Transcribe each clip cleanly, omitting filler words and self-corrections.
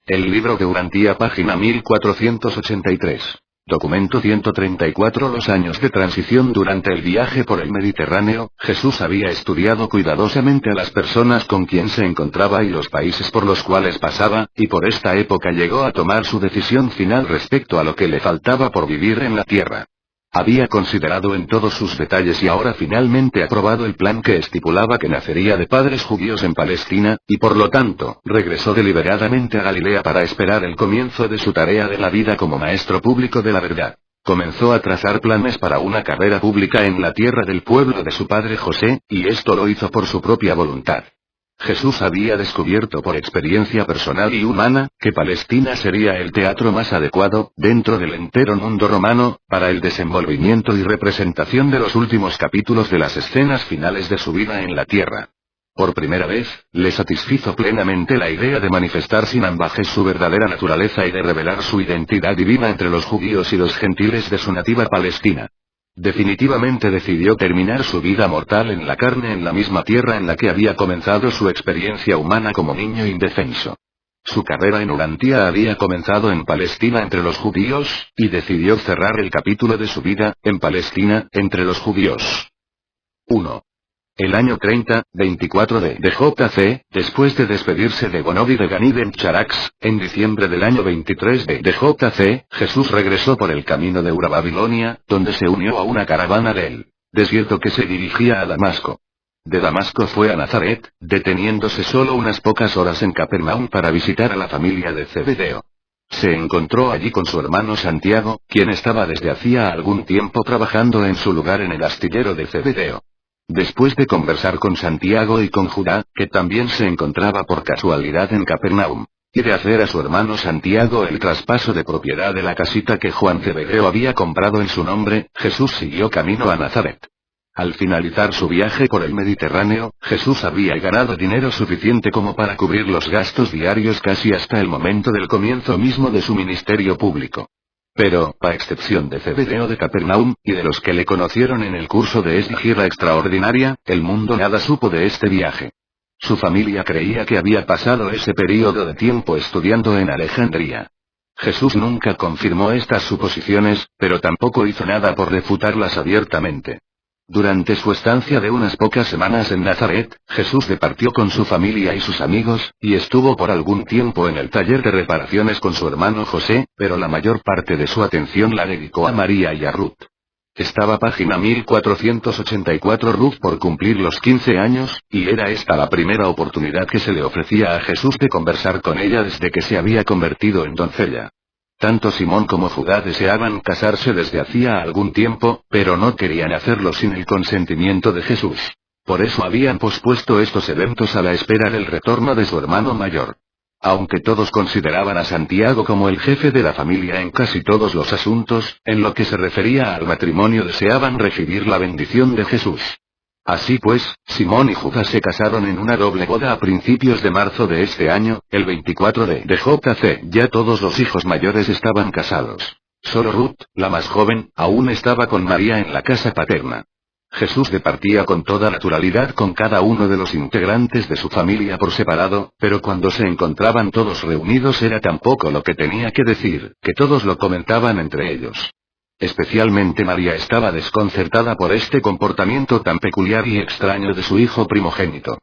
El libro de Urantía, página 1483. Documento 134. Los años de transición. Durante el viaje por el Mediterráneo, Jesús había estudiado cuidadosamente a las personas con quien se encontraba y los países por los cuales pasaba, y por esta época llegó a tomar su decisión final respecto a lo que le faltaba por vivir en la tierra. Había considerado en todos sus detalles y ahora finalmente aprobado el plan que estipulaba que nacería de padres judíos en Palestina, y por lo tanto, regresó deliberadamente a Galilea para esperar el comienzo de su tarea de la vida como maestro público de la verdad. Comenzó a trazar planes para una carrera pública en la tierra del pueblo de su padre José, y esto lo hizo por su propia voluntad. Jesús había descubierto por experiencia personal y humana, que Palestina sería el teatro más adecuado, dentro del entero mundo romano, para el desenvolvimiento y representación de los últimos capítulos de las escenas finales de su vida en la tierra. Por primera vez, le satisfizo plenamente la idea de manifestar sin ambajes su verdadera naturaleza y de revelar su identidad divina entre los judíos y los gentiles de su nativa Palestina. Definitivamente decidió terminar su vida mortal en la carne en la misma tierra en la que había comenzado su experiencia humana como niño indefenso. Su carrera en Urantía había comenzado en Palestina entre los judíos, y decidió cerrar el capítulo de su vida, en Palestina, entre los judíos. 1. El año 30, 24 de JC, después de despedirse de Gonob de Ganid en Charax, en diciembre del año 23 de JC, Jesús regresó por el camino de Ur-Babilonia, donde se unió a una caravana del desierto que se dirigía a Damasco. De Damasco fue a Nazaret, deteniéndose solo unas pocas horas en Capernaum para visitar a la familia de Zebedeo. Se encontró allí con su hermano Santiago, quien estaba desde hacía algún tiempo trabajando en su lugar en el astillero de Zebedeo. Después de conversar con Santiago y con Judá, que también se encontraba por casualidad en Capernaum, y de hacer a su hermano Santiago el traspaso de propiedad de la casita que Juan Zebedeo había comprado en su nombre, Jesús siguió camino a Nazaret. Al finalizar su viaje por el Mediterráneo, Jesús había ganado dinero suficiente como para cubrir los gastos diarios casi hasta el momento del comienzo mismo de su ministerio público. Pero, a excepción de Zebedeo de Capernaum, y de los que le conocieron en el curso de esta gira extraordinaria, el mundo nada supo de este viaje. Su familia creía que había pasado ese período de tiempo estudiando en Alejandría. Jesús nunca confirmó estas suposiciones, pero tampoco hizo nada por refutarlas abiertamente. Durante su estancia de unas pocas semanas en Nazaret, Jesús departió con su familia y sus amigos, y estuvo por algún tiempo en el taller de reparaciones con su hermano José, pero la mayor parte de su atención la dedicó a María y a Ruth. Estaba página 1484. Ruth por cumplir los 15 años, y era esta la primera oportunidad que se le ofrecía a Jesús de conversar con ella desde que se había convertido en doncella. Tanto Simón como Judá deseaban casarse desde hacía algún tiempo, pero no querían hacerlo sin el consentimiento de Jesús. Por eso habían pospuesto estos eventos a la espera del retorno de su hermano mayor. Aunque todos consideraban a Santiago como el jefe de la familia en casi todos los asuntos, en lo que se refería al matrimonio deseaban recibir la bendición de Jesús. Así pues, Simón y Judá se casaron en una doble boda a principios de marzo de este año, el 24 de JC. Ya todos los hijos mayores estaban casados. Solo Ruth, la más joven, aún estaba con María en la casa paterna. Jesús departía con toda naturalidad con cada uno de los integrantes de su familia por separado, pero cuando se encontraban todos reunidos era tan poco lo que tenía que decir, que todos lo comentaban entre ellos. Especialmente María estaba desconcertada por este comportamiento tan peculiar y extraño de su hijo primogénito.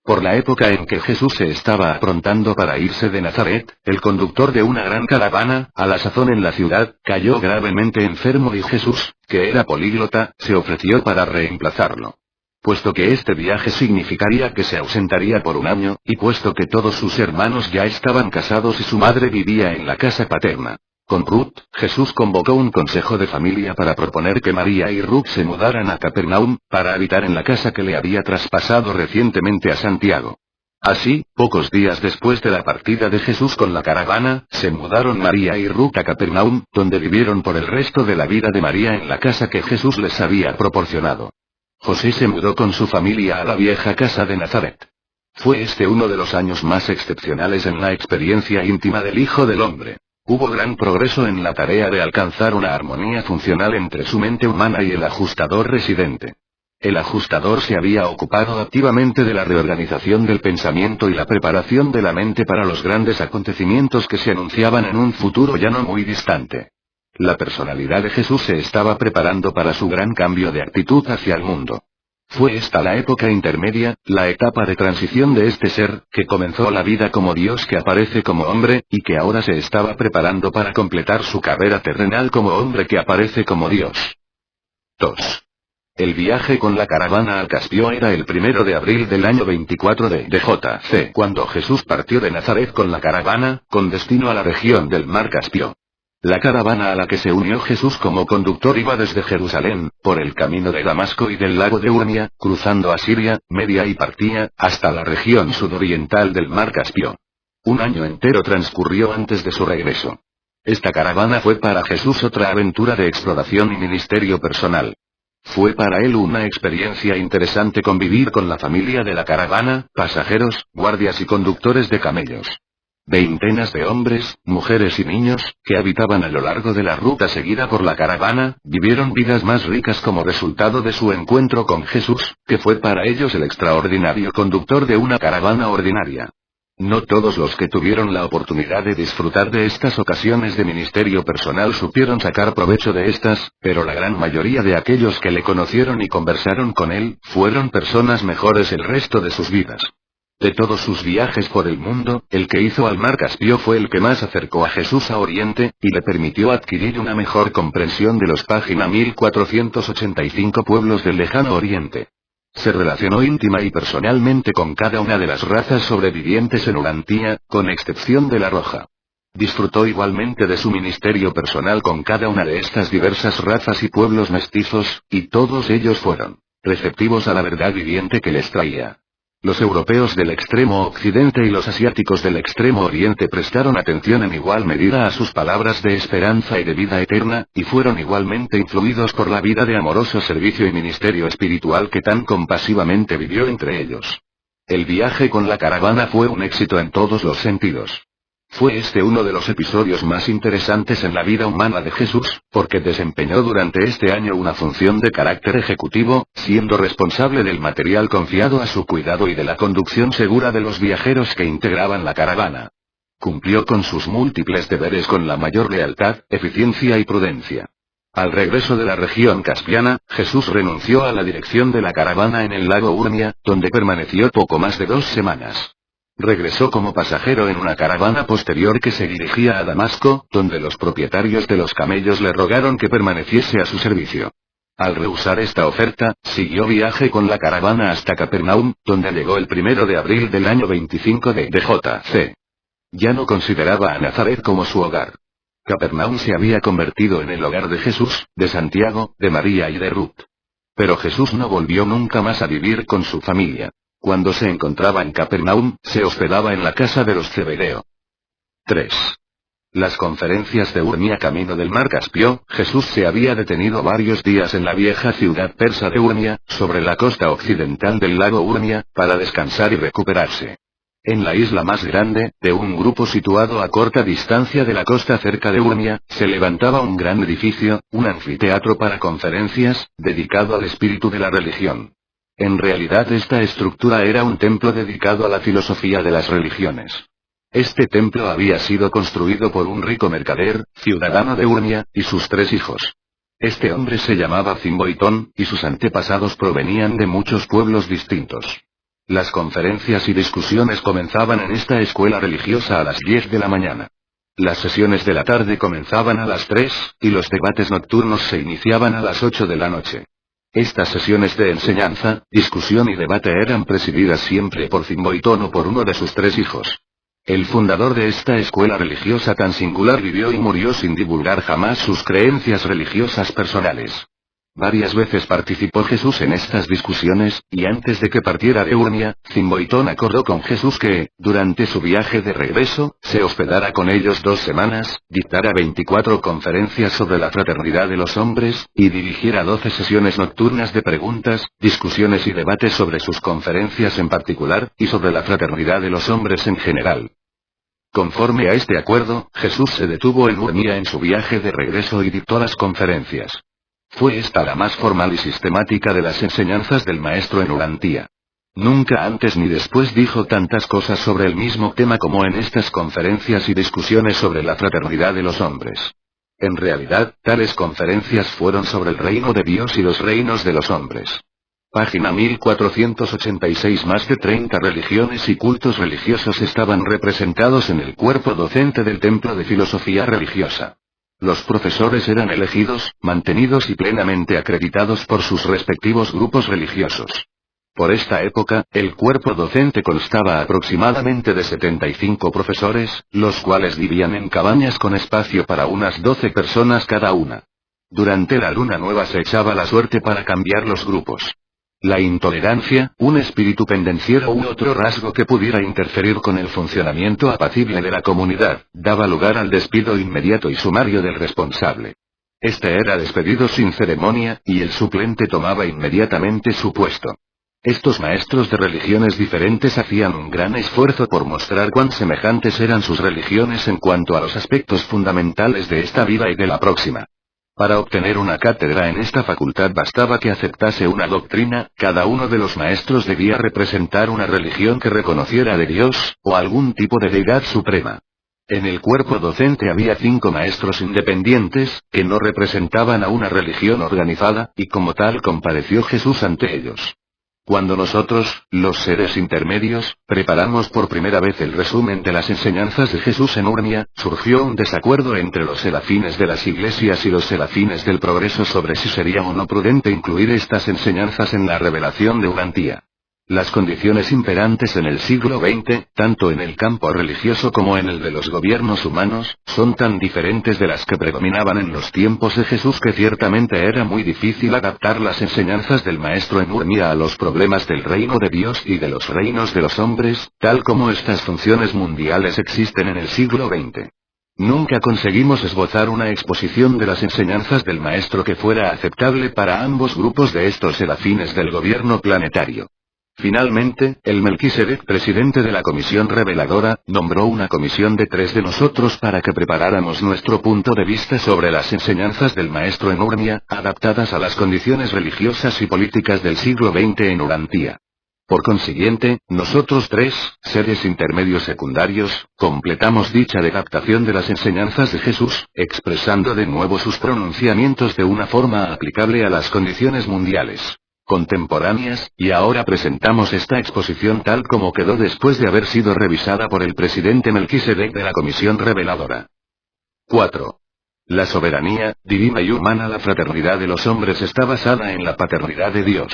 Por la época en que Jesús se estaba aprontando para irse de Nazaret, el conductor de una gran caravana, a la sazón en la ciudad, cayó gravemente enfermo y Jesús, que era políglota, se ofreció para reemplazarlo. Puesto que este viaje significaría que se ausentaría por un año, y puesto que todos sus hermanos ya estaban casados y su madre vivía en la casa paterna. Con Ruth, Jesús convocó un consejo de familia para proponer que María y Ruth se mudaran a Capernaum, para habitar en la casa que le había traspasado recientemente a Santiago. Así, pocos días después de la partida de Jesús con la caravana, se mudaron María y Ruth a Capernaum, donde vivieron por el resto de la vida de María en la casa que Jesús les había proporcionado. José se mudó con su familia a la vieja casa de Nazaret. Fue este uno de los años más excepcionales en la experiencia íntima del Hijo del Hombre. Hubo gran progreso en la tarea de alcanzar una armonía funcional entre su mente humana y el ajustador residente. El ajustador se había ocupado activamente de la reorganización del pensamiento y la preparación de la mente para los grandes acontecimientos que se anunciaban en un futuro ya no muy distante. La personalidad de Jesús se estaba preparando para su gran cambio de actitud hacia el mundo. Fue esta la época intermedia, la etapa de transición de este ser, que comenzó la vida como Dios que aparece como hombre, y que ahora se estaba preparando para completar su carrera terrenal como hombre que aparece como Dios. 2. El viaje con la caravana al Caspio era el 1 de abril del año 24 de JC, cuando Jesús partió de Nazaret con la caravana, con destino a la región del mar Caspio. La caravana a la que se unió Jesús como conductor iba desde Jerusalén, por el camino de Damasco y del lago de Urmia, cruzando Asiria, Media y Partía, hasta la región sudoriental del mar Caspio. Un año entero transcurrió antes de su regreso. Esta caravana fue para Jesús otra aventura de exploración y ministerio personal. Fue para él una experiencia interesante convivir con la familia de la caravana, pasajeros, guardias y conductores de camellos. Veintenas de hombres, mujeres y niños, que habitaban a lo largo de la ruta seguida por la caravana, vivieron vidas más ricas como resultado de su encuentro con Jesús, que fue para ellos el extraordinario conductor de una caravana ordinaria. No todos los que tuvieron la oportunidad de disfrutar de estas ocasiones de ministerio personal supieron sacar provecho de estas, pero la gran mayoría de aquellos que le conocieron y conversaron con él, fueron personas mejores el resto de sus vidas. De todos sus viajes por el mundo, el que hizo al mar Caspio fue el que más acercó a Jesús a Oriente, y le permitió adquirir una mejor comprensión de los página 1485 pueblos del lejano Oriente. Se relacionó íntima y personalmente con cada una de las razas sobrevivientes en Urantia, con excepción de la roja. Disfrutó igualmente de su ministerio personal con cada una de estas diversas razas y pueblos mestizos, y todos ellos fueron receptivos a la verdad viviente que les traía. Los europeos del extremo occidente y los asiáticos del extremo oriente prestaron atención en igual medida a sus palabras de esperanza y de vida eterna, y fueron igualmente influidos por la vida de amoroso servicio y ministerio espiritual que tan compasivamente vivió entre ellos. El viaje con la caravana fue un éxito en todos los sentidos. Fue este uno de los episodios más interesantes en la vida humana de Jesús, porque desempeñó durante este año una función de carácter ejecutivo, siendo responsable del material confiado a su cuidado y de la conducción segura de los viajeros que integraban la caravana. Cumplió con sus múltiples deberes con la mayor lealtad, eficiencia y prudencia. Al regreso de la región caspiana, Jesús renunció a la dirección de la caravana en el lago Urmia, donde permaneció poco más de 2 semanas. Regresó como pasajero en una caravana posterior que se dirigía a Damasco, donde los propietarios de los camellos le rogaron que permaneciese a su servicio. Al rehusar esta oferta, siguió viaje con la caravana hasta Capernaum, donde llegó el 1 de abril del año 25 de JC. Ya no consideraba a Nazaret como su hogar. Capernaum se había convertido en el hogar de Jesús, de Santiago, de María y de Ruth. Pero Jesús no volvió nunca más a vivir con su familia. Cuando se encontraba en Capernaum, se hospedaba en la casa de los Zebedeo. 3. Las conferencias de Urmia camino del mar Caspio. Jesús se había detenido varios días en la vieja ciudad persa de Urmia, sobre la costa occidental del lago Urmia, para descansar y recuperarse. En la isla más grande, de un grupo situado a corta distancia de la costa cerca de Urmia, se levantaba un gran edificio, un anfiteatro para conferencias, dedicado al espíritu de la religión. En realidad esta estructura era un templo dedicado a la filosofía de las religiones. Este templo había sido construido por un rico mercader, ciudadano de Urmia, y sus 3 hijos. Este hombre se llamaba Zimboitón, y sus antepasados provenían de muchos pueblos distintos. Las conferencias y discusiones comenzaban en esta escuela religiosa a las 10 de la mañana. Las sesiones de la tarde comenzaban a las 3, y los debates nocturnos se iniciaban a las 8 de la noche. Estas sesiones de enseñanza, discusión y debate eran presididas siempre por Zimboitón o por uno de sus 3 hijos. El fundador de esta escuela religiosa tan singular vivió y murió sin divulgar jamás sus creencias religiosas personales. Varias veces participó Jesús en estas discusiones, y antes de que partiera de Urmia, Zimboitón acordó con Jesús que, durante su viaje de regreso, se hospedara con ellos 2 semanas, dictara 24 conferencias sobre la fraternidad de los hombres, y dirigiera 12 sesiones nocturnas de preguntas, discusiones y debates sobre sus conferencias en particular, y sobre la fraternidad de los hombres en general. Conforme a este acuerdo, Jesús se detuvo en Urmia en su viaje de regreso y dictó las conferencias. Fue esta la más formal y sistemática de las enseñanzas del maestro en Urantia. Nunca antes ni después dijo tantas cosas sobre el mismo tema como en estas conferencias y discusiones sobre la fraternidad de los hombres. En realidad, tales conferencias fueron sobre el reino de Dios y los reinos de los hombres. Página 1486. Más de 30 religiones y cultos religiosos estaban representados en el cuerpo docente del Templo de Filosofía Religiosa. Los profesores eran elegidos, mantenidos y plenamente acreditados por sus respectivos grupos religiosos. Por esta época, el cuerpo docente constaba aproximadamente de 75 profesores, los cuales vivían en cabañas con espacio para unas 12 personas cada una. Durante la luna nueva se echaba la suerte para cambiar los grupos. La intolerancia, un espíritu pendenciero u otro rasgo que pudiera interferir con el funcionamiento apacible de la comunidad, daba lugar al despido inmediato y sumario del responsable. Este era despedido sin ceremonia, y el suplente tomaba inmediatamente su puesto. Estos maestros de religiones diferentes hacían un gran esfuerzo por mostrar cuán semejantes eran sus religiones en cuanto a los aspectos fundamentales de esta vida y de la próxima. Para obtener una cátedra en esta facultad bastaba que aceptase una doctrina, cada uno de los maestros debía representar una religión que reconociera de Dios, o algún tipo de deidad suprema. En el cuerpo docente había 5 maestros independientes, que no representaban a una religión organizada, y como tal compareció Jesús ante ellos. Cuando nosotros, los seres intermedios, preparamos por primera vez el resumen de las enseñanzas de Jesús en Urmia, surgió un desacuerdo entre los serafines de las iglesias y los serafines del progreso sobre si sería o no prudente incluir estas enseñanzas en la revelación de Urantia. Las condiciones imperantes en el siglo XX, tanto en el campo religioso como en el de los gobiernos humanos, son tan diferentes de las que predominaban en los tiempos de Jesús que ciertamente era muy difícil adaptar las enseñanzas del maestro en Urmia a los problemas del reino de Dios y de los reinos de los hombres, tal como estas funciones mundiales existen en el siglo XX. Nunca conseguimos esbozar una exposición de las enseñanzas del maestro que fuera aceptable para ambos grupos de estos serafines del gobierno planetario. Finalmente, el Melquisedec, presidente de la comisión reveladora, nombró una comisión de 3 de nosotros para que preparáramos nuestro punto de vista sobre las enseñanzas del maestro en Urmia, adaptadas a las condiciones religiosas y políticas del siglo XX en Urantia. Por consiguiente, nosotros 3, seres intermedios secundarios, completamos dicha adaptación de las enseñanzas de Jesús, expresando de nuevo sus pronunciamientos de una forma aplicable a las condiciones mundiales contemporáneas, y ahora presentamos esta exposición tal como quedó después de haber sido revisada por el presidente Melquisedec de la Comisión Reveladora. 4. La soberanía, divina y humana. La fraternidad de los hombres está basada en la paternidad de Dios.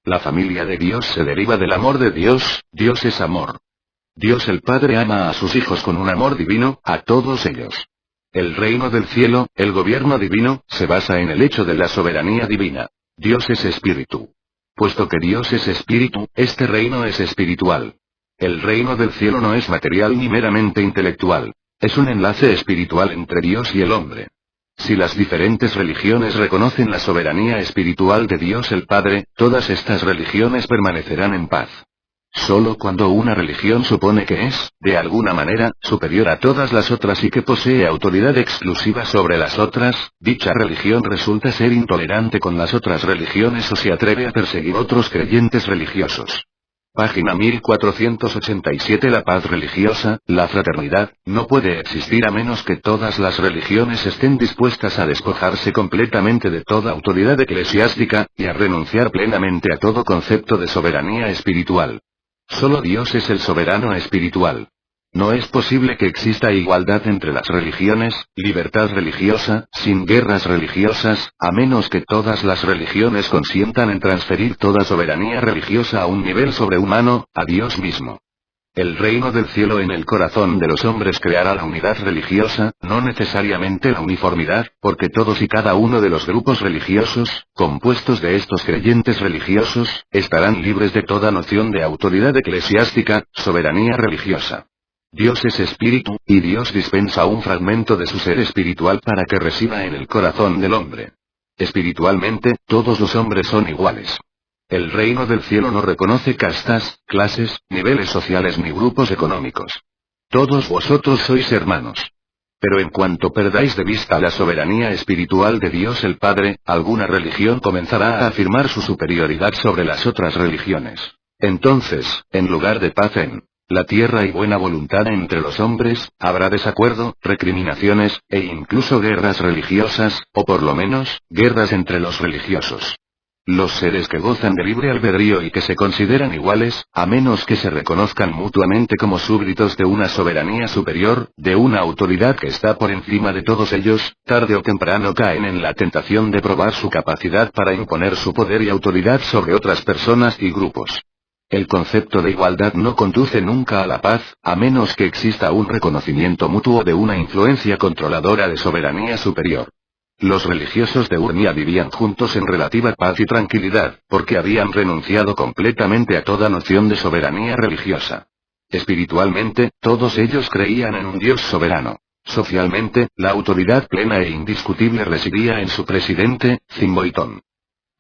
La familia de Dios se deriva del amor de Dios, Dios es amor. Dios el Padre ama a sus hijos con un amor divino, a todos ellos. El reino del cielo, el gobierno divino, se basa en el hecho de la soberanía divina. Dios es espíritu. Puesto que Dios es espíritu, este reino es espiritual. El reino del cielo no es material ni meramente intelectual. Es un enlace espiritual entre Dios y el hombre. Si las diferentes religiones reconocen la soberanía espiritual de Dios el Padre, todas estas religiones permanecerán en paz. Solo cuando una religión supone que es, de alguna manera, superior a todas las otras y que posee autoridad exclusiva sobre las otras, dicha religión resulta ser intolerante con las otras religiones o se atreve a perseguir otros creyentes religiosos. Página 1487. La paz religiosa, la fraternidad, no puede existir a menos que todas las religiones estén dispuestas a despojarse completamente de toda autoridad eclesiástica, y a renunciar plenamente a todo concepto de soberanía espiritual. Solo Dios es el soberano espiritual. No es posible que exista igualdad entre las religiones, libertad religiosa, sin guerras religiosas, a menos que todas las religiones consientan en transferir toda soberanía religiosa a un nivel sobrehumano, a Dios mismo. El reino del cielo en el corazón de los hombres creará la unidad religiosa, no necesariamente la uniformidad, porque todos y cada uno de los grupos religiosos, compuestos de estos creyentes religiosos, estarán libres de toda noción de autoridad eclesiástica, soberanía religiosa. Dios es espíritu, y Dios dispensa un fragmento de su ser espiritual para que resida en el corazón del hombre. Espiritualmente, todos los hombres son iguales. El reino del cielo no reconoce castas, clases, niveles sociales ni grupos económicos. Todos vosotros sois hermanos. Pero en cuanto perdáis de vista la soberanía espiritual de Dios el Padre, alguna religión comenzará a afirmar su superioridad sobre las otras religiones. Entonces, en lugar de paz en la tierra y buena voluntad entre los hombres, habrá desacuerdo, recriminaciones, e incluso guerras religiosas, o por lo menos, guerras entre los religiosos. Los seres que gozan de libre albedrío y que se consideran iguales, a menos que se reconozcan mutuamente como súbditos de una soberanía superior, de una autoridad que está por encima de todos ellos, tarde o temprano caen en la tentación de probar su capacidad para imponer su poder y autoridad sobre otras personas y grupos. El concepto de igualdad no conduce nunca a la paz, a menos que exista un reconocimiento mutuo de una influencia controladora de soberanía superior. Los religiosos de Urmia vivían juntos en relativa paz y tranquilidad, porque habían renunciado completamente a toda noción de soberanía religiosa. Espiritualmente, todos ellos creían en un Dios soberano. Socialmente, la autoridad plena e indiscutible residía en su presidente, Zimboitón.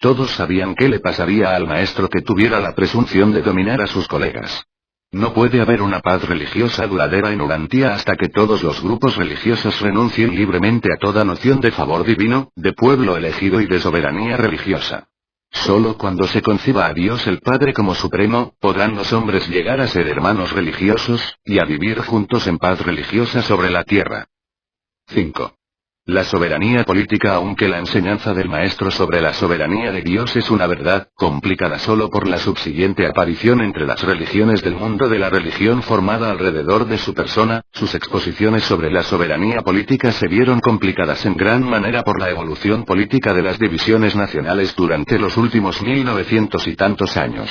Todos sabían qué le pasaría al maestro que tuviera la presunción de dominar a sus colegas. No puede haber una paz religiosa duradera en Urantia hasta que todos los grupos religiosos renuncien libremente a toda noción de favor divino, de pueblo elegido y de soberanía religiosa. Solo cuando se conciba a Dios el Padre como supremo, podrán los hombres llegar a ser hermanos religiosos, y a vivir juntos en paz religiosa sobre la tierra. 5. La soberanía política. Aunque la enseñanza del Maestro sobre la soberanía de Dios es una verdad, complicada solo por la subsiguiente aparición entre las religiones del mundo de la religión formada alrededor de su persona, sus exposiciones sobre la soberanía política se vieron complicadas en gran manera por la evolución política de las divisiones nacionales durante los últimos 1900 y tantos años.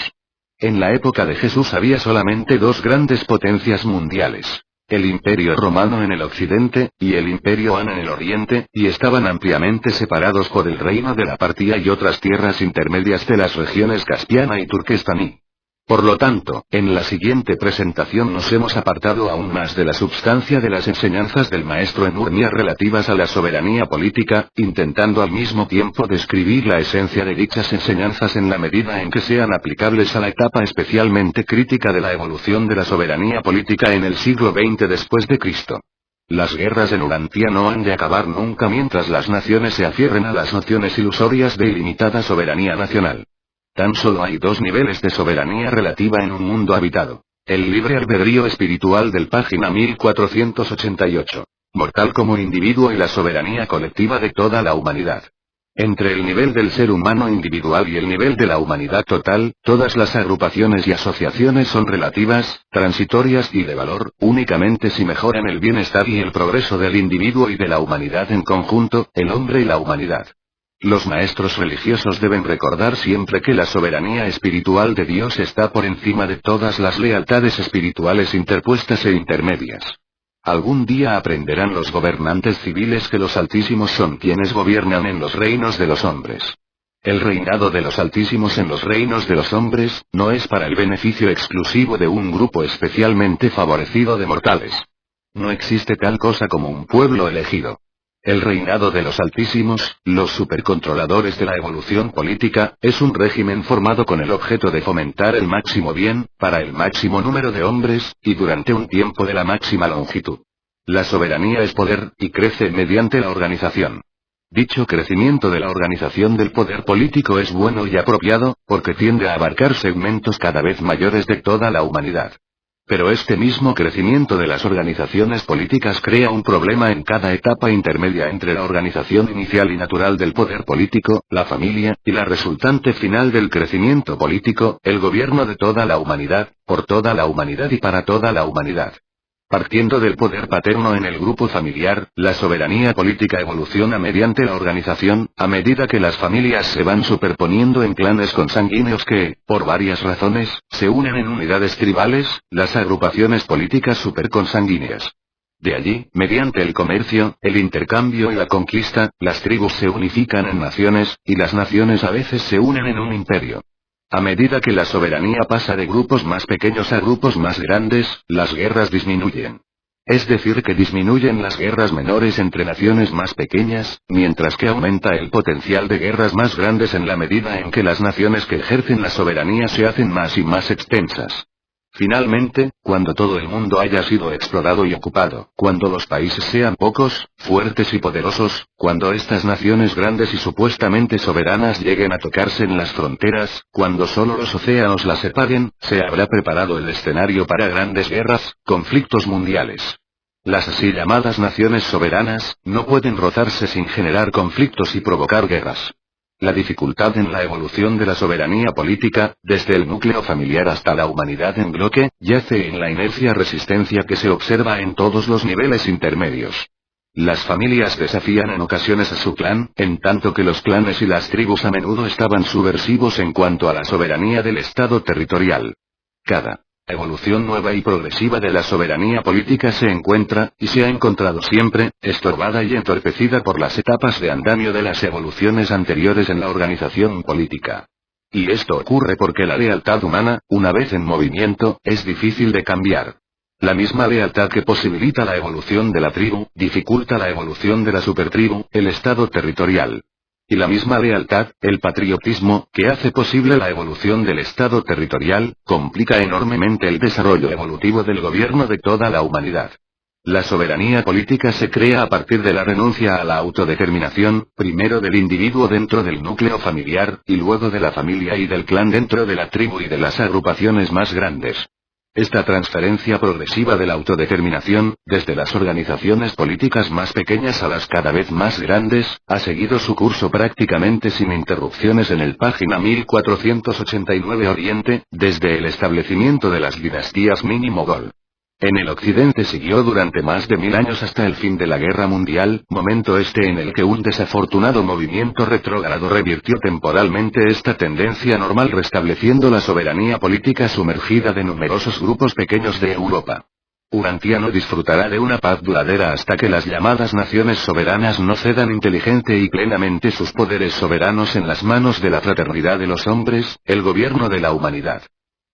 En la época de Jesús había solamente dos grandes potencias mundiales. El Imperio Romano en el occidente, y el Imperio Han en el oriente, y estaban ampliamente separados por el reino de la Partia y otras tierras intermedias de las regiones Caspiana y Turquestaní. Por lo tanto, en la siguiente presentación nos hemos apartado aún más de la substancia de las enseñanzas del maestro en Urmia relativas a la soberanía política, intentando al mismo tiempo describir la esencia de dichas enseñanzas en la medida en que sean aplicables a la etapa especialmente crítica de la evolución de la soberanía política en el siglo XX después de Cristo. Las guerras en Urantia no han de acabar nunca mientras las naciones se afierren a las nociones ilusorias de ilimitada soberanía nacional. Tan solo hay dos niveles de soberanía relativa en un mundo habitado. El libre albedrío espiritual del página 1488. Mortal como individuo y la soberanía colectiva de toda la humanidad. Entre el nivel del ser humano individual y el nivel de la humanidad total, todas las agrupaciones y asociaciones son relativas, transitorias y de valor, únicamente si mejoran el bienestar y el progreso del individuo y de la humanidad en conjunto, el hombre y la humanidad. Los maestros religiosos deben recordar siempre que la soberanía espiritual de Dios está por encima de todas las lealtades espirituales interpuestas e intermedias. Algún día aprenderán los gobernantes civiles que los altísimos son quienes gobiernan en los reinos de los hombres. El reinado de los altísimos en los reinos de los hombres, no es para el beneficio exclusivo de un grupo especialmente favorecido de mortales. No existe tal cosa como un pueblo elegido. El reinado de los altísimos, los supercontroladores de la evolución política, es un régimen formado con el objeto de fomentar el máximo bien, para el máximo número de hombres, y durante un tiempo de la máxima longitud. La soberanía es poder, y crece mediante la organización. Dicho crecimiento de la organización del poder político es bueno y apropiado, porque tiende a abarcar segmentos cada vez mayores de toda la humanidad. Pero este mismo crecimiento de las organizaciones políticas crea un problema en cada etapa intermedia entre la organización inicial y natural del poder político, la familia, y la resultante final del crecimiento político, el gobierno de toda la humanidad, por toda la humanidad y para toda la humanidad. Partiendo del poder paterno en el grupo familiar, la soberanía política evoluciona mediante la organización, a medida que las familias se van superponiendo en clanes consanguíneos que, por varias razones, se unen en unidades tribales, las agrupaciones políticas superconsanguíneas. De allí, mediante el comercio, el intercambio y la conquista, las tribus se unifican en naciones, y las naciones a veces se unen en un imperio. A medida que la soberanía pasa de grupos más pequeños a grupos más grandes, las guerras disminuyen. Es decir, que disminuyen las guerras menores entre naciones más pequeñas, mientras que aumenta el potencial de guerras más grandes en la medida en que las naciones que ejercen la soberanía se hacen más y más extensas. Finalmente, cuando todo el mundo haya sido explorado y ocupado, cuando los países sean pocos, fuertes y poderosos, cuando estas naciones grandes y supuestamente soberanas lleguen a tocarse en las fronteras, cuando solo los océanos las separen, se habrá preparado el escenario para grandes guerras, conflictos mundiales. Las así llamadas naciones soberanas, no pueden rozarse sin generar conflictos y provocar guerras. La dificultad en la evolución de la soberanía política, desde el núcleo familiar hasta la humanidad en bloque, yace en la inercia-resistencia que se observa en todos los niveles intermedios. Las familias desafían en ocasiones a su clan, en tanto que los clanes y las tribus a menudo estaban subversivos en cuanto a la soberanía del Estado territorial. Cada evolución nueva y progresiva de la soberanía política se encuentra, y se ha encontrado siempre, estorbada y entorpecida por las etapas de andamio de las evoluciones anteriores en la organización política. Y esto ocurre porque la lealtad humana, una vez en movimiento, es difícil de cambiar. La misma lealtad que posibilita la evolución de la tribu, dificulta la evolución de la supertribu, el estado territorial. Y la misma lealtad, el patriotismo, que hace posible la evolución del Estado territorial, complica enormemente el desarrollo evolutivo del gobierno de toda la humanidad. La soberanía política se crea a partir de la renuncia a la autodeterminación, primero del individuo dentro del núcleo familiar, y luego de la familia y del clan dentro de la tribu y de las agrupaciones más grandes. Esta transferencia progresiva de la autodeterminación, desde las organizaciones políticas más pequeñas a las cada vez más grandes, ha seguido su curso prácticamente sin interrupciones en el página 1489 Oriente, desde el establecimiento de las dinastías Mini-Mogol. En el occidente siguió durante más de 1000 años hasta el fin de la Guerra Mundial, momento en el que un desafortunado movimiento retrógrado revirtió temporalmente esta tendencia normal restableciendo la soberanía política sumergida de numerosos grupos pequeños de Europa. Urantia no disfrutará de una paz duradera hasta que las llamadas naciones soberanas no cedan inteligente y plenamente sus poderes soberanos en las manos de la fraternidad de los hombres, el gobierno de la humanidad.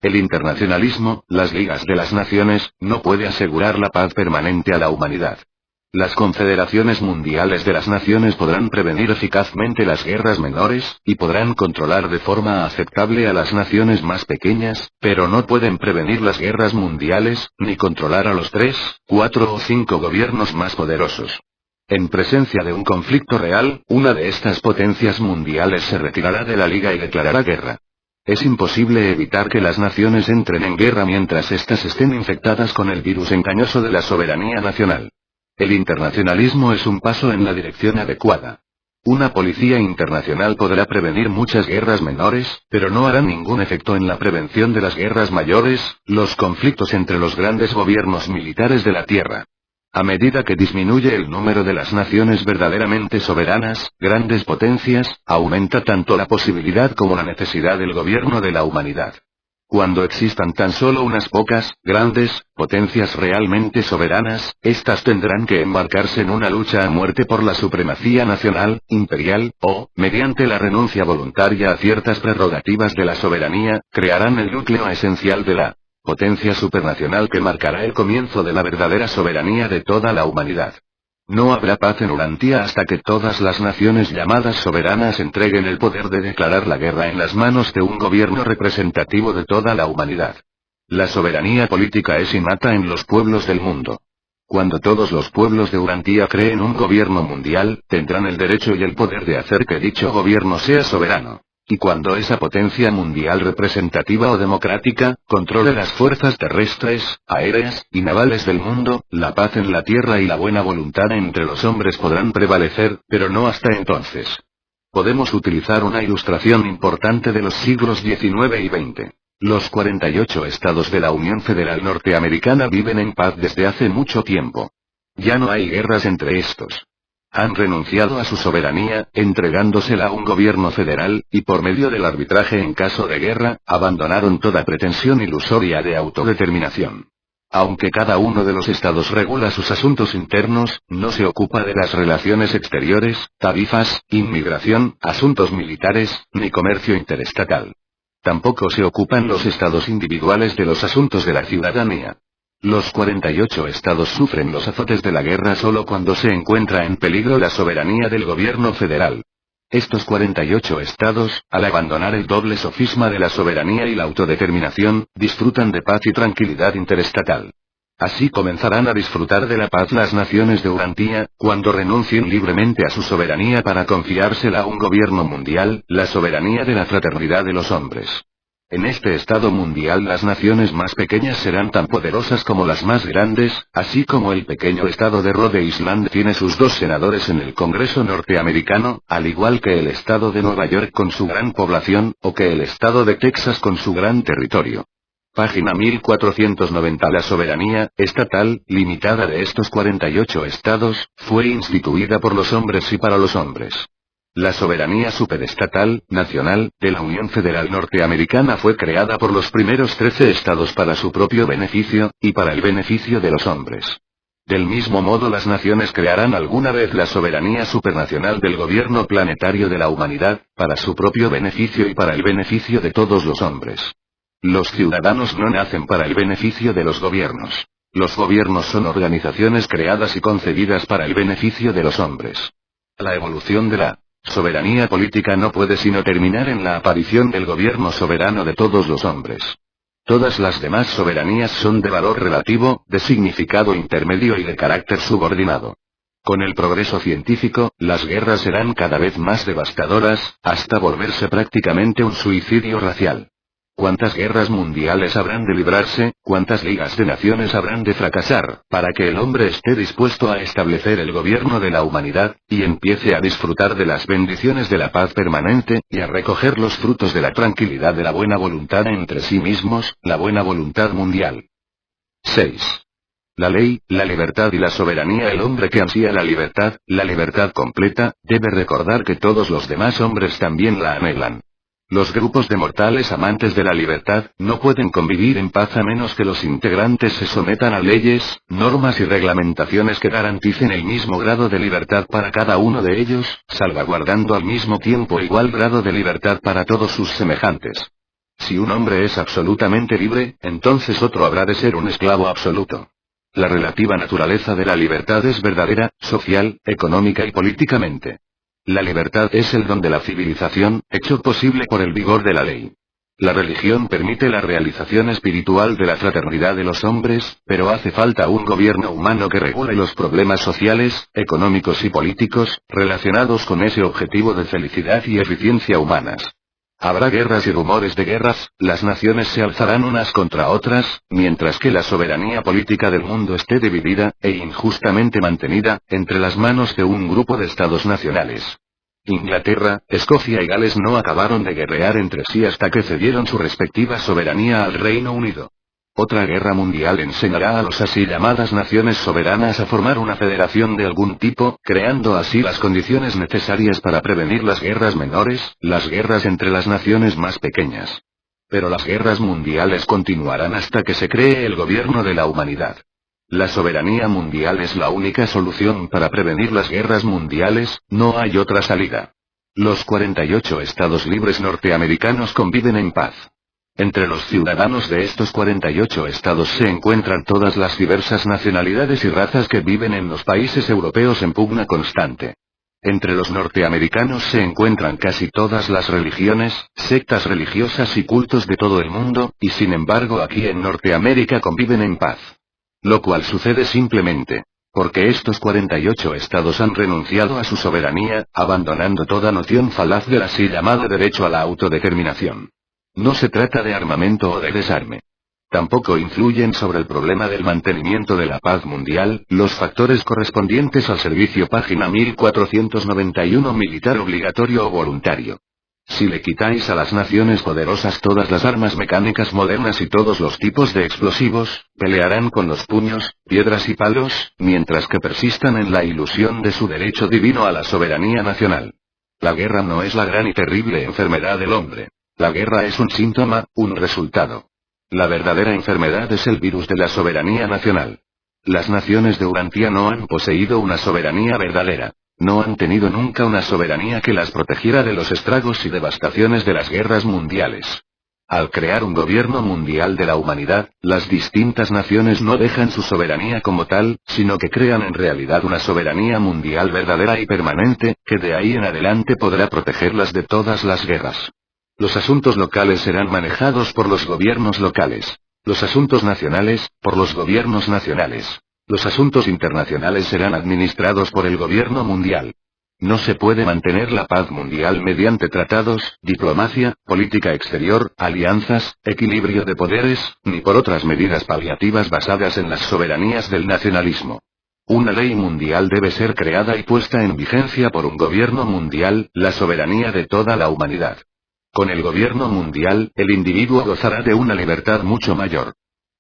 El internacionalismo, las ligas de las naciones, no puede asegurar la paz permanente a la humanidad. Las confederaciones mundiales de las naciones podrán prevenir eficazmente las guerras menores, y podrán controlar de forma aceptable a las naciones más pequeñas, pero no pueden prevenir las guerras mundiales, ni controlar a los 3, 4 o 5 gobiernos más poderosos. En presencia de un conflicto real, una de estas potencias mundiales se retirará de la liga y declarará guerra. Es imposible evitar que las naciones entren en guerra mientras éstas estén infectadas con el virus engañoso de la soberanía nacional. El internacionalismo es un paso en la dirección adecuada. Una policía internacional podrá prevenir muchas guerras menores, pero no hará ningún efecto en la prevención de las guerras mayores, los conflictos entre los grandes gobiernos militares de la Tierra. A medida que disminuye el número de las naciones verdaderamente soberanas, grandes potencias, aumenta tanto la posibilidad como la necesidad del gobierno de la humanidad. Cuando existan tan solo unas pocas, grandes, potencias realmente soberanas, éstas tendrán que embarcarse en una lucha a muerte por la supremacía nacional, imperial, o, mediante la renuncia voluntaria a ciertas prerrogativas de la soberanía, crearán el núcleo esencial de la potencia supernacional que marcará el comienzo de la verdadera soberanía de toda la humanidad. No habrá paz en Urantia hasta que todas las naciones llamadas soberanas entreguen el poder de declarar la guerra en las manos de un gobierno representativo de toda la humanidad. La soberanía política es innata en los pueblos del mundo. Cuando todos los pueblos de Urantia creen un gobierno mundial, tendrán el derecho y el poder de hacer que dicho gobierno sea soberano. Y cuando esa potencia mundial representativa o democrática, controle las fuerzas terrestres, aéreas, y navales del mundo, la paz en la tierra y la buena voluntad entre los hombres podrán prevalecer, pero no hasta entonces. Podemos utilizar una ilustración importante de los siglos XIX y XX. Los 48 estados de la Unión Federal Norteamericana viven en paz desde hace mucho tiempo. Ya no hay guerras entre estos. Han renunciado a su soberanía, entregándosela a un gobierno federal, y por medio del arbitraje en caso de guerra, abandonaron toda pretensión ilusoria de autodeterminación. Aunque cada uno de los estados regula sus asuntos internos, no se ocupa de las relaciones exteriores, tarifas, inmigración, asuntos militares, ni comercio interestatal. Tampoco se ocupan los estados individuales de los asuntos de la ciudadanía. Los 48 estados sufren los azotes de la guerra solo cuando se encuentra en peligro la soberanía del gobierno federal. Estos 48 estados, al abandonar el doble sofisma de la soberanía y la autodeterminación, disfrutan de paz y tranquilidad interestatal. Así comenzarán a disfrutar de la paz las naciones de Urantia, cuando renuncien libremente a su soberanía para confiársela a un gobierno mundial, la soberanía de la fraternidad de los hombres. En este estado mundial las naciones más pequeñas serán tan poderosas como las más grandes, así como el pequeño estado de Rhode Island tiene sus 2 senadores en el Congreso norteamericano, al igual que el estado de Nueva York con su gran población, o que el estado de Texas con su gran territorio. Página 1490. La soberanía estatal, limitada de estos 48 estados, fue instituida por los hombres y para los hombres. La soberanía superestatal, nacional, de la Unión Federal Norteamericana fue creada por los primeros 13 estados para su propio beneficio, y para el beneficio de los hombres. Del mismo modo las naciones crearán alguna vez la soberanía supernacional del gobierno planetario de la humanidad, para su propio beneficio y para el beneficio de todos los hombres. Los ciudadanos no nacen para el beneficio de los gobiernos. Los gobiernos son organizaciones creadas y concebidas para el beneficio de los hombres. La evolución de la soberanía política no puede sino terminar en la aparición del gobierno soberano de todos los hombres. Todas las demás soberanías son de valor relativo, de significado intermedio y de carácter subordinado. Con el progreso científico, las guerras serán cada vez más devastadoras, hasta volverse prácticamente un suicidio racial. ¿Cuántas guerras mundiales habrán de librarse, cuántas ligas de naciones habrán de fracasar, para que el hombre esté dispuesto a establecer el gobierno de la humanidad, y empiece a disfrutar de las bendiciones de la paz permanente, y a recoger los frutos de la tranquilidad de la buena voluntad entre sí mismos, la buena voluntad mundial? 6. La ley, la libertad y la soberanía. El hombre que ansía la libertad completa, debe recordar que todos los demás hombres también la anhelan. Los grupos de mortales amantes de la libertad, no pueden convivir en paz a menos que los integrantes se sometan a leyes, normas y reglamentaciones que garanticen el mismo grado de libertad para cada uno de ellos, salvaguardando al mismo tiempo igual grado de libertad para todos sus semejantes. Si un hombre es absolutamente libre, entonces otro habrá de ser un esclavo absoluto. La relativa naturaleza de la libertad es verdadera, social, económica y políticamente. La libertad es el don de la civilización, hecho posible por el vigor de la ley. La religión permite la realización espiritual de la fraternidad de los hombres, pero hace falta un gobierno humano que regule los problemas sociales, económicos y políticos, relacionados con ese objetivo de felicidad y eficiencia humanas. Habrá guerras y rumores de guerras, las naciones se alzarán unas contra otras, mientras que la soberanía política del mundo esté dividida, e injustamente mantenida, entre las manos de un grupo de estados nacionales. Inglaterra, Escocia y Gales no acabaron de guerrear entre sí hasta que cedieron su respectiva soberanía al Reino Unido. Otra guerra mundial enseñará a las así llamadas naciones soberanas a formar una federación de algún tipo, creando así las condiciones necesarias para prevenir las guerras menores, las guerras entre las naciones más pequeñas. Pero las guerras mundiales continuarán hasta que se cree el gobierno de la humanidad. La soberanía mundial es la única solución para prevenir las guerras mundiales, no hay otra salida. Los 48 estados libres norteamericanos conviven en paz. Entre los ciudadanos de estos 48 estados se encuentran todas las diversas nacionalidades y razas que viven en los países europeos en pugna constante. Entre los norteamericanos se encuentran casi todas las religiones, sectas religiosas y cultos de todo el mundo, y sin embargo aquí en Norteamérica conviven en paz. Lo cual sucede simplemente porque estos 48 estados han renunciado a su soberanía, abandonando toda noción falaz del así llamado derecho a la autodeterminación. No se trata de armamento o de desarme. Tampoco influyen sobre el problema del mantenimiento de la paz mundial, los factores correspondientes al servicio. Página 1491. Militar obligatorio o voluntario. Si le quitáis a las naciones poderosas todas las armas mecánicas modernas y todos los tipos de explosivos, pelearán con los puños, piedras y palos, mientras que persistan en la ilusión de su derecho divino a la soberanía nacional. La guerra no es la gran y terrible enfermedad del hombre. La guerra es un síntoma, un resultado. La verdadera enfermedad es el virus de la soberanía nacional. Las naciones de Urantia no han poseído una soberanía verdadera. No han tenido nunca una soberanía que las protegiera de los estragos y devastaciones de las guerras mundiales. Al crear un gobierno mundial de la humanidad, las distintas naciones no dejan su soberanía como tal, sino que crean en realidad una soberanía mundial verdadera y permanente, que de ahí en adelante podrá protegerlas de todas las guerras. Los asuntos locales serán manejados por los gobiernos locales. Los asuntos nacionales, por los gobiernos nacionales. Los asuntos internacionales serán administrados por el gobierno mundial. No se puede mantener la paz mundial mediante tratados, diplomacia, política exterior, alianzas, equilibrio de poderes, ni por otras medidas paliativas basadas en las soberanías del nacionalismo. Una ley mundial debe ser creada y puesta en vigencia por un gobierno mundial, la soberanía de toda la humanidad. Con el gobierno mundial, el individuo gozará de una libertad mucho mayor.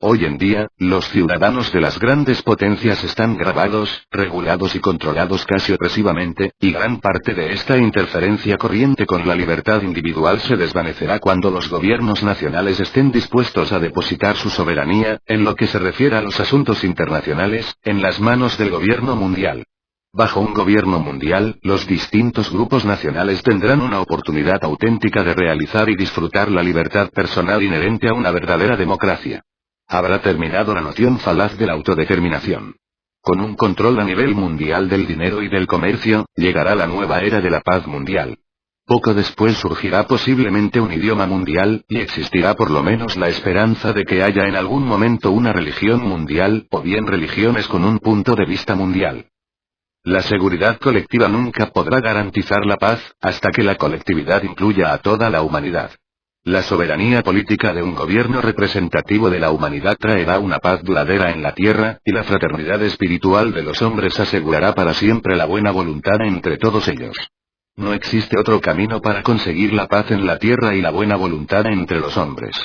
Hoy en día, los ciudadanos de las grandes potencias están grabados, regulados y controlados casi opresivamente, y gran parte de esta interferencia corriente con la libertad individual se desvanecerá cuando los gobiernos nacionales estén dispuestos a depositar su soberanía, en lo que se refiere a los asuntos internacionales, en las manos del gobierno mundial. Bajo un gobierno mundial, los distintos grupos nacionales tendrán una oportunidad auténtica de realizar y disfrutar la libertad personal inherente a una verdadera democracia. Habrá terminado la noción falaz de la autodeterminación. Con un control a nivel mundial del dinero y del comercio, llegará la nueva era de la paz mundial. Poco después surgirá posiblemente un idioma mundial, y existirá por lo menos la esperanza de que haya en algún momento una religión mundial, o bien religiones con un punto de vista mundial. La seguridad colectiva nunca podrá garantizar la paz, hasta que la colectividad incluya a toda la humanidad. La soberanía política de un gobierno representativo de la humanidad traerá una paz duradera en la tierra, y la fraternidad espiritual de los hombres asegurará para siempre la buena voluntad entre todos ellos. No existe otro camino para conseguir la paz en la tierra y la buena voluntad entre los hombres.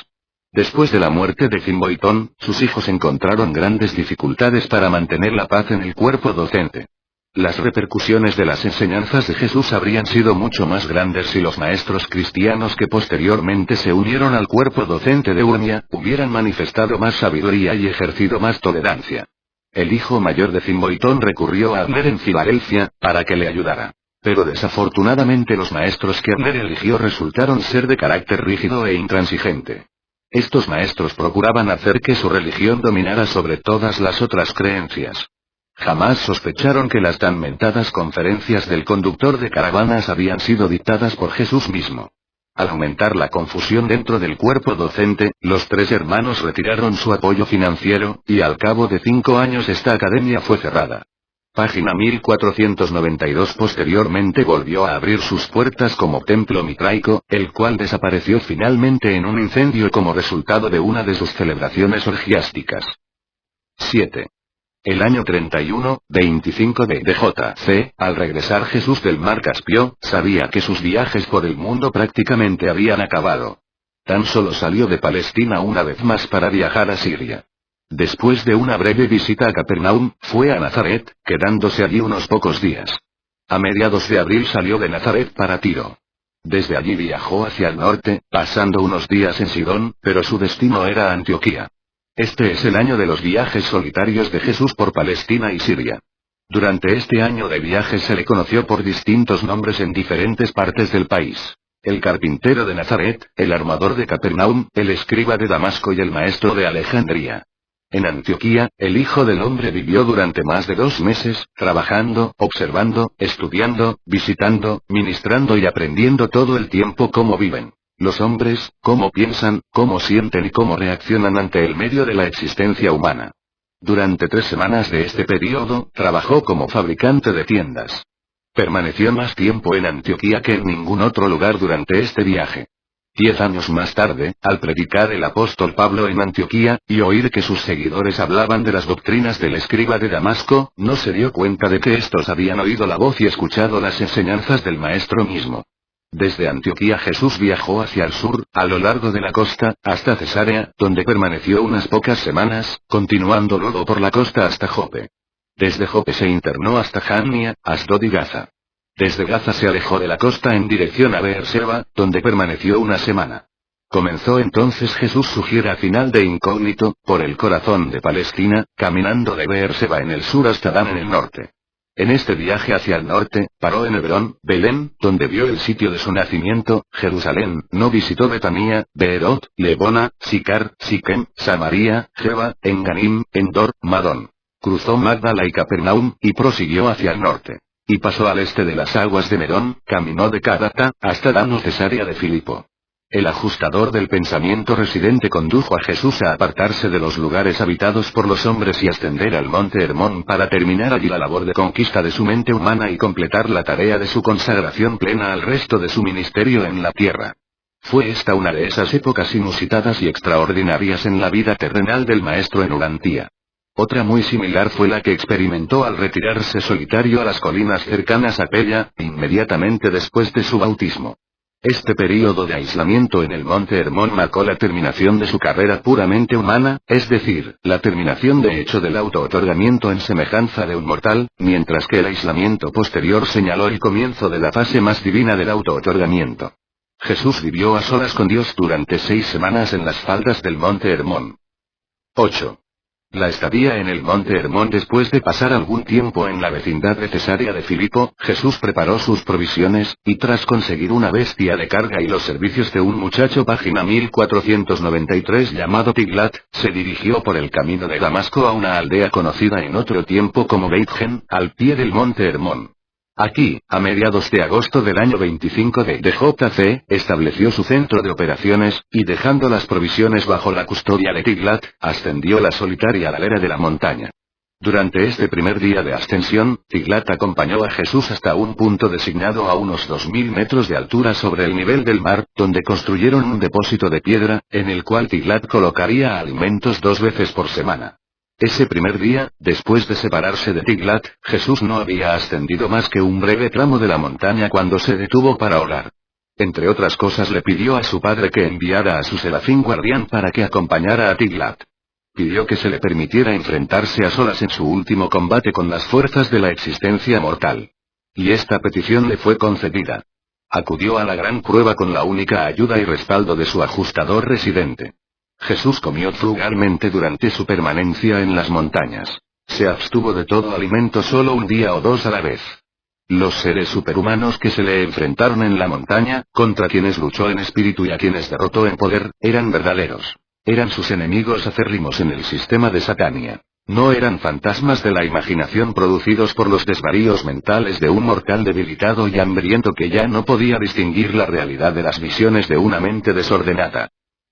Después de la muerte de Fimboitón, sus hijos encontraron grandes dificultades para mantener la paz en el cuerpo docente. Las repercusiones de las enseñanzas de Jesús habrían sido mucho más grandes si los maestros cristianos que posteriormente se unieron al cuerpo docente de Urmia, hubieran manifestado más sabiduría y ejercido más tolerancia. El hijo mayor de Fimboitón recurrió a Abner en Filadelfia, para que le ayudara. Pero desafortunadamente los maestros que Abner eligió resultaron ser de carácter rígido e intransigente. Estos maestros procuraban hacer que su religión dominara sobre todas las otras creencias. Jamás sospecharon que las tan mentadas conferencias del conductor de caravanas habían sido dictadas por Jesús mismo. Al aumentar la confusión dentro del cuerpo docente, los tres hermanos retiraron su apoyo financiero, y al cabo de 5 años esta academia fue cerrada. Página 1492. Posteriormente volvió a abrir sus puertas como templo mitraico, el cual desapareció finalmente en un incendio como resultado de una de sus celebraciones orgiásticas. 7. El año 31, 25 de J.C., al regresar Jesús del mar Caspio, sabía que sus viajes por el mundo prácticamente habían acabado. Tan solo salió de Palestina una vez más para viajar a Siria. Después de una breve visita a Capernaum, fue a Nazaret, quedándose allí unos pocos días. A mediados de abril salió de Nazaret para Tiro. Desde allí viajó hacia el norte, pasando unos días en Sidón, pero su destino era Antioquía. Este es el año de los viajes solitarios de Jesús por Palestina y Siria. Durante este año de viajes se le conoció por distintos nombres en diferentes partes del país. El carpintero de Nazaret, el armador de Capernaum, el escriba de Damasco y el maestro de Alejandría. En Antioquía, el Hijo del Hombre vivió durante más de 2 meses, trabajando, observando, estudiando, visitando, ministrando y aprendiendo todo el tiempo cómo viven los hombres, cómo piensan, cómo sienten y cómo reaccionan ante el medio de la existencia humana. Durante 3 semanas de este periodo, trabajó como fabricante de tiendas. Permaneció más tiempo en Antioquía que en ningún otro lugar durante este viaje. 10 años más tarde, al predicar el apóstol Pablo en Antioquía, y oír que sus seguidores hablaban de las doctrinas del escriba de Damasco, no se dio cuenta de que estos habían oído la voz y escuchado las enseñanzas del maestro mismo. Desde Antioquía Jesús viajó hacia el sur, a lo largo de la costa, hasta Cesarea, donde permaneció unas pocas semanas, continuando luego por la costa hasta Jope. Desde Jope se internó hasta Jania, Asdod y Gaza. Desde Gaza se alejó de la costa en dirección a Beerseba, donde permaneció una semana. Comenzó entonces Jesús su gira final de incógnito, por el corazón de Palestina, caminando de Beerseba en el sur hasta Dan en el norte. En este viaje hacia el norte, paró en Hebrón, Belén, donde vio el sitio de su nacimiento, Jerusalén, no visitó Betania, Beerot, Lebona, Sicar, Siquem, Samaria, Jeba, Enganim, Endor, Madón. Cruzó Magdala y Capernaum, y prosiguió hacia el norte. Y pasó al este de las aguas de Merón, caminó de Cadata, hasta Danos Cesarea de Filipo. El ajustador del pensamiento residente condujo a Jesús a apartarse de los lugares habitados por los hombres y ascender al monte Hermón para terminar allí la labor de conquista de su mente humana y completar la tarea de su consagración plena al resto de su ministerio en la tierra. Fue esta una de esas épocas inusitadas y extraordinarias en la vida terrenal del maestro en Urantía. Otra muy similar fue la que experimentó al retirarse solitario a las colinas cercanas a Pella, inmediatamente después de su bautismo. Este período de aislamiento en el monte Hermón marcó la terminación de su carrera puramente humana, es decir, la terminación de hecho del auto-otorgamiento en semejanza de un mortal, mientras que el aislamiento posterior señaló el comienzo de la fase más divina del auto-otorgamiento. Jesús vivió a solas con Dios durante 6 semanas en las faldas del monte Hermón. 8. La estadía en el monte Hermón. Después de pasar algún tiempo en la vecindad de Cesarea de Filipo, Jesús preparó sus provisiones, y tras conseguir una bestia de carga y los servicios de un muchacho, página 1493, llamado Tiglat, se dirigió por el camino de Damasco a una aldea conocida en otro tiempo como Beit-Gen, al pie del monte Hermón. Aquí, a mediados de agosto del año 25 de JC, estableció su centro de operaciones, y dejando las provisiones bajo la custodia de Tiglat, ascendió la solitaria ladera de la montaña. Durante este primer día de ascensión, Tiglat acompañó a Jesús hasta un punto designado a unos 2000 metros de altura sobre el nivel del mar, donde construyeron un depósito de piedra, en el cual Tiglat colocaría alimentos 2 veces por semana. Ese primer día, después de separarse de Tiglat, Jesús no había ascendido más que un breve tramo de la montaña cuando se detuvo para orar. Entre otras cosas le pidió a su padre que enviara a su serafín guardián para que acompañara a Tiglat. Pidió que se le permitiera enfrentarse a solas en su último combate con las fuerzas de la existencia mortal. Y esta petición le fue concedida. Acudió a la gran prueba con la única ayuda y respaldo de su ajustador residente. Jesús comió frugalmente durante su permanencia en las montañas. Se abstuvo de todo alimento solo un día o 2 a la vez. Los seres superhumanos que se le enfrentaron en la montaña, contra quienes luchó en espíritu y a quienes derrotó en poder, eran verdaderos. Eran sus enemigos acérrimos en el sistema de Satania. No eran fantasmas de la imaginación producidos por los desvaríos mentales de un mortal debilitado y hambriento que ya no podía distinguir la realidad de las visiones de una mente desordenada.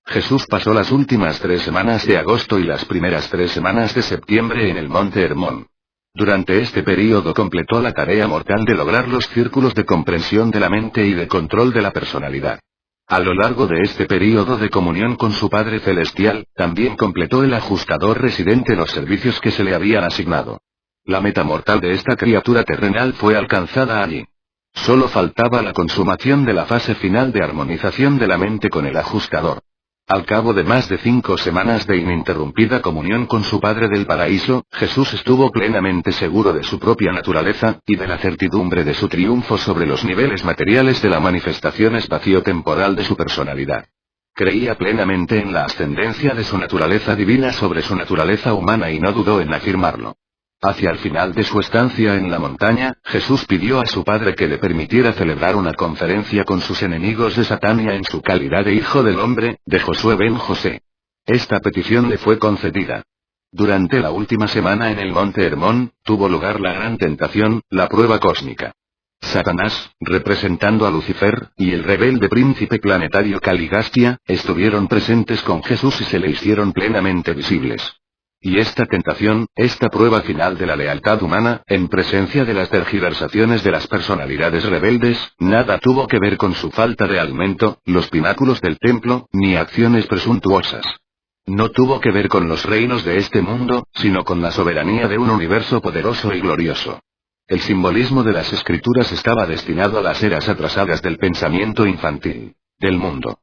Jesús pasó las últimas 3 semanas de agosto y las primeras 3 semanas de septiembre en el monte Hermón. Durante este período completó la tarea mortal de lograr los círculos de comprensión de la mente y de control de la personalidad. A lo largo de este período de comunión con su Padre Celestial, también completó el ajustador residente los servicios que se le habían asignado. La meta mortal de esta criatura terrenal fue alcanzada allí. Solo faltaba la consumación de la fase final de armonización de la mente con el ajustador. Al cabo de más de 5 semanas de ininterrumpida comunión con su Padre del Paraíso, Jesús estuvo plenamente seguro de su propia naturaleza, y de la certidumbre de su triunfo sobre los niveles materiales de la manifestación espacio-temporal de su personalidad. Creía plenamente en la ascendencia de su naturaleza divina sobre su naturaleza humana y no dudó en afirmarlo. Hacia el final de su estancia en la montaña, Jesús pidió a su Padre que le permitiera celebrar una conferencia con sus enemigos de Satania en su calidad de Hijo del Hombre, de Josué ben José. Esta petición le fue concedida. Durante la última semana en el monte Hermón, tuvo lugar la gran tentación, la prueba cósmica. Satanás, representando a Lucifer, y el rebelde príncipe planetario Caligastia, estuvieron presentes con Jesús y se le hicieron plenamente visibles. Y esta tentación, esta prueba final de la lealtad humana, en presencia de las tergiversaciones de las personalidades rebeldes, nada tuvo que ver con su falta de alimento, los pináculos del templo, ni acciones presuntuosas. No tuvo que ver con los reinos de este mundo, sino con la soberanía de un universo poderoso y glorioso. El simbolismo de las escrituras estaba destinado a las eras atrasadas del pensamiento infantil, del mundo.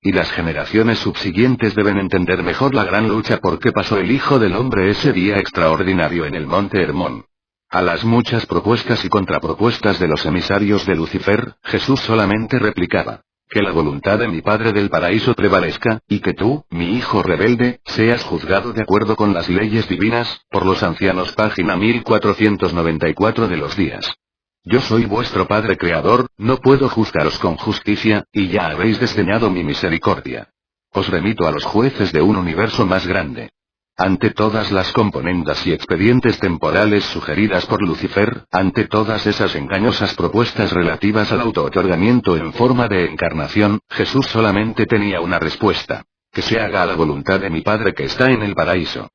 Y las generaciones subsiguientes deben entender mejor la gran lucha por que pasó el Hijo del Hombre ese día extraordinario en el monte Hermón. A las muchas propuestas y contrapropuestas de los emisarios de Lucifer, Jesús solamente replicaba: Que la voluntad de mi Padre del paraíso prevalezca, y que tú, mi hijo rebelde, seas juzgado de acuerdo con las leyes divinas, por los ancianos. Página 1494 de los días. Yo soy vuestro Padre Creador, no puedo juzgaros con justicia, y ya habéis desdeñado mi misericordia. Os remito a los jueces de un universo más grande. Ante todas las componendas y expedientes temporales sugeridas por Lucifer, ante todas esas engañosas propuestas relativas al autootorgamiento en forma de encarnación, Jesús solamente tenía una respuesta: que se haga la voluntad de mi Padre que está en el paraíso.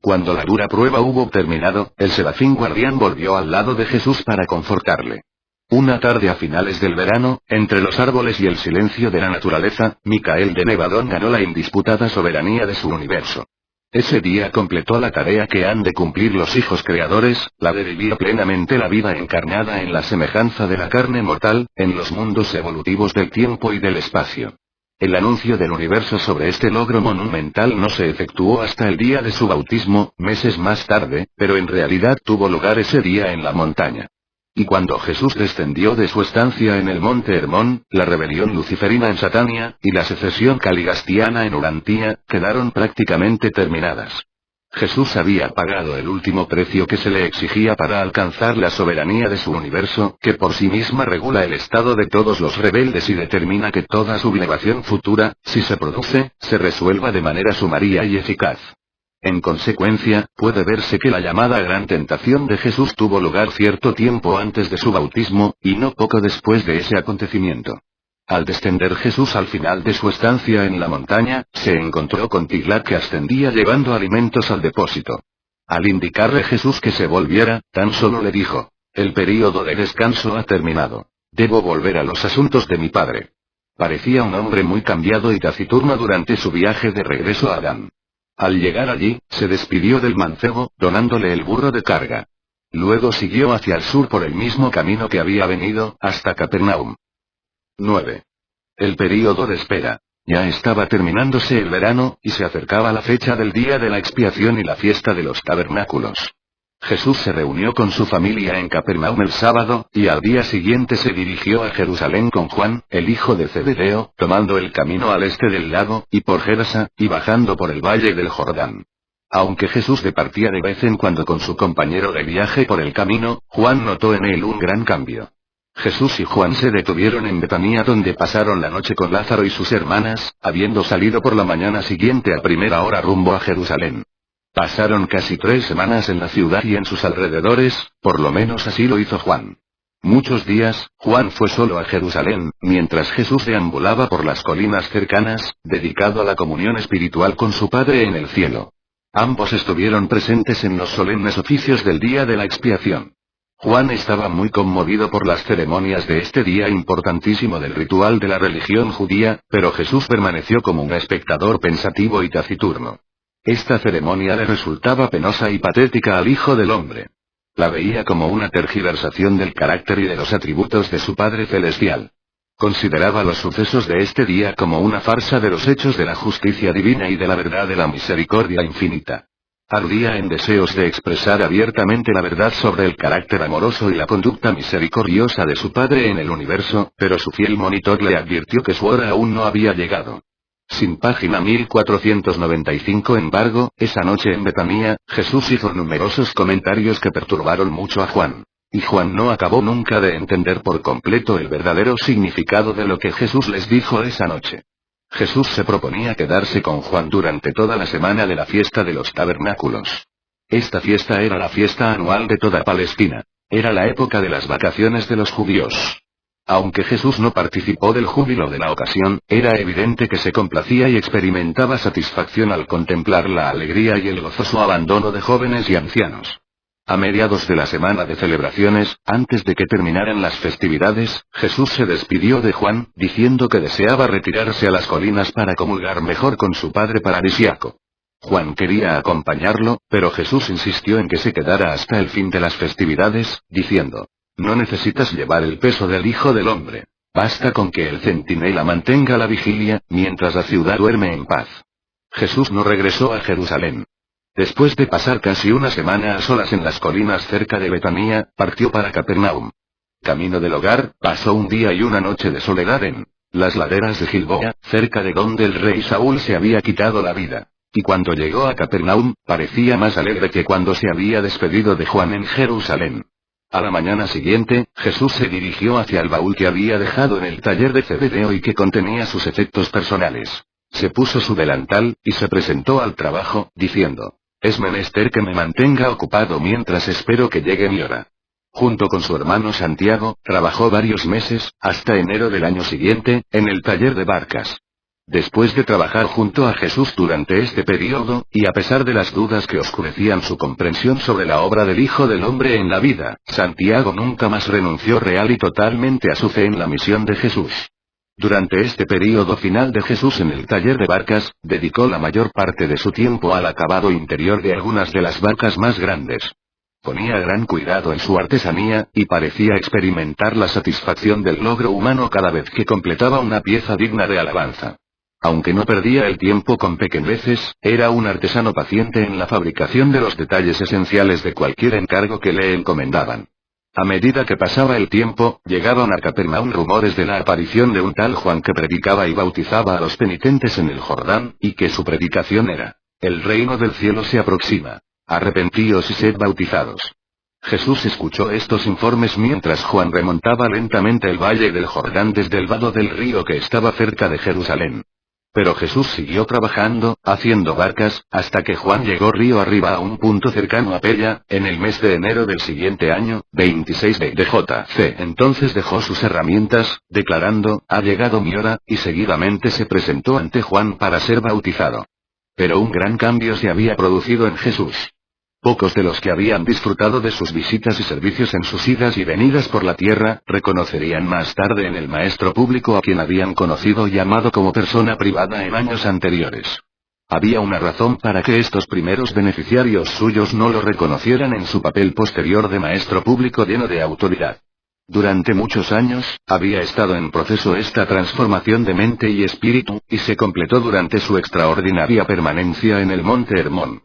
Cuando la dura prueba hubo terminado, el serafín guardián volvió al lado de Jesús para confortarle. Una tarde a finales del verano, entre los árboles y el silencio de la naturaleza, Micael de Nevadón ganó la indisputada soberanía de su universo. Ese día completó la tarea que han de cumplir los hijos creadores, la de vivir plenamente la vida encarnada en la semejanza de la carne mortal, en los mundos evolutivos del tiempo y del espacio. El anuncio del universo sobre este logro monumental no se efectuó hasta el día de su bautismo, meses más tarde, pero en realidad tuvo lugar ese día en la montaña. Y cuando Jesús descendió de su estancia en el monte Hermón, la rebelión luciferina en Satania, y la secesión caligastiana en Urantía, quedaron prácticamente terminadas. Jesús había pagado el último precio que se le exigía para alcanzar la soberanía de su universo, que por sí misma regula el estado de todos los rebeldes y determina que toda sublevación futura, si se produce, se resuelva de manera sumaria y eficaz. En consecuencia, puede verse que la llamada gran tentación de Jesús tuvo lugar cierto tiempo antes de su bautismo, y no poco después de ese acontecimiento. Al descender Jesús al final de su estancia en la montaña, se encontró con Tiglat que ascendía llevando alimentos al depósito. Al indicarle Jesús que se volviera, tan solo le dijo: el período de descanso ha terminado. Debo volver a los asuntos de mi padre. Parecía un hombre muy cambiado y taciturno durante su viaje de regreso a Adán. Al llegar allí, se despidió del mancebo, donándole el burro de carga. Luego siguió hacia el sur por el mismo camino que había venido, hasta Capernaum. 9. El período de espera. Ya estaba terminándose el verano, y se acercaba la fecha del día de la expiación y la fiesta de los tabernáculos. Jesús se reunió con su familia en Capernaum el sábado, y al día siguiente se dirigió a Jerusalén con Juan, el hijo de Zebedeo, tomando el camino al este del lago, y por Gerasa, y bajando por el valle del Jordán. Aunque Jesús departía de vez en cuando con su compañero de viaje por el camino, Juan notó en él un gran cambio. Jesús y Juan se detuvieron en Betania donde pasaron la noche con Lázaro y sus hermanas, habiendo salido por la mañana siguiente a primera hora rumbo a Jerusalén. Pasaron casi 3 semanas en la ciudad y en sus alrededores, por lo menos así lo hizo Juan. Muchos días, Juan fue solo a Jerusalén, mientras Jesús deambulaba por las colinas cercanas, dedicado a la comunión espiritual con su Padre en el cielo. Ambos estuvieron presentes en los solemnes oficios del día de la expiación. Juan estaba muy conmovido por las ceremonias de este día importantísimo del ritual de la religión judía, pero Jesús permaneció como un espectador pensativo y taciturno. Esta ceremonia le resultaba penosa y patética al Hijo del Hombre. La veía como una tergiversación del carácter y de los atributos de su Padre Celestial. Consideraba los sucesos de este día como una farsa de los hechos de la justicia divina y de la verdad de la misericordia infinita. Ardía en deseos de expresar abiertamente la verdad sobre el carácter amoroso y la conducta misericordiosa de su Padre en el universo, pero su fiel monitor le advirtió que su hora aún no había llegado. Sin página 1495. Embargo, esa noche en Betania, Jesús hizo numerosos comentarios que perturbaron mucho a Juan. Y Juan no acabó nunca de entender por completo el verdadero significado de lo que Jesús les dijo esa noche. Jesús se proponía quedarse con Juan durante toda la semana de la fiesta de los tabernáculos. Esta fiesta era la fiesta anual de toda Palestina. Era la época de las vacaciones de los judíos. Aunque Jesús no participó del júbilo de la ocasión, era evidente que se complacía y experimentaba satisfacción al contemplar la alegría y el gozoso abandono de jóvenes y ancianos. A mediados de la semana de celebraciones, antes de que terminaran las festividades, Jesús se despidió de Juan, diciendo que deseaba retirarse a las colinas para comulgar mejor con su Padre paradisíaco. Juan quería acompañarlo, pero Jesús insistió en que se quedara hasta el fin de las festividades, diciendo: no necesitas llevar el peso del Hijo del Hombre. Basta con que el centinela mantenga la vigilia, mientras la ciudad duerme en paz. Jesús no regresó a Jerusalén. Después de pasar casi una semana a solas en las colinas cerca de Betania, partió para Capernaum. Camino del hogar, pasó un día y una noche de soledad en las laderas de Gilboa, cerca de donde el rey Saúl se había quitado la vida. Y cuando llegó a Capernaum, parecía más alegre que cuando se había despedido de Juan en Jerusalén. A la mañana siguiente, Jesús se dirigió hacia el baúl que había dejado en el taller de Zebedeo y que contenía sus efectos personales. Se puso su delantal, y se presentó al trabajo, diciendo: «Es menester que me mantenga ocupado mientras espero que llegue mi hora». Junto con su hermano Santiago, trabajó varios meses, hasta enero del año siguiente, en el taller de barcas. Después de trabajar junto a Jesús durante este periodo, y a pesar de las dudas que oscurecían su comprensión sobre la obra del Hijo del Hombre en la vida, Santiago nunca más renunció real y totalmente a su fe en la misión de Jesús. Durante este período final de Jesús en el taller de barcas, dedicó la mayor parte de su tiempo al acabado interior de algunas de las barcas más grandes. Ponía gran cuidado en su artesanía, y parecía experimentar la satisfacción del logro humano cada vez que completaba una pieza digna de alabanza. Aunque no perdía el tiempo con pequeñeces, era un artesano paciente en la fabricación de los detalles esenciales de cualquier encargo que le encomendaban. A medida que pasaba el tiempo, llegaban a Capernaum rumores de la aparición de un tal Juan que predicaba y bautizaba a los penitentes en el Jordán, y que su predicación era: «El reino del cielo se aproxima. Arrepentíos y sed bautizados». Jesús escuchó estos informes mientras Juan remontaba lentamente el valle del Jordán desde el vado del río que estaba cerca de Jerusalén. Pero Jesús siguió trabajando, haciendo barcas, hasta que Juan llegó río arriba a un punto cercano a Pella, en el mes de enero del siguiente año, 26 de JC. Entonces dejó sus herramientas, declarando: «Ha llegado mi hora», y seguidamente se presentó ante Juan para ser bautizado. Pero un gran cambio se había producido en Jesús. Pocos de los que habían disfrutado de sus visitas y servicios en sus idas y venidas por la tierra, reconocerían más tarde en el maestro público a quien habían conocido y amado como persona privada en años anteriores. Había una razón para que estos primeros beneficiarios suyos no lo reconocieran en su papel posterior de maestro público lleno de autoridad. Durante muchos años, había estado en proceso esta transformación de mente y espíritu, y se completó durante su extraordinaria permanencia en el Monte Hermón.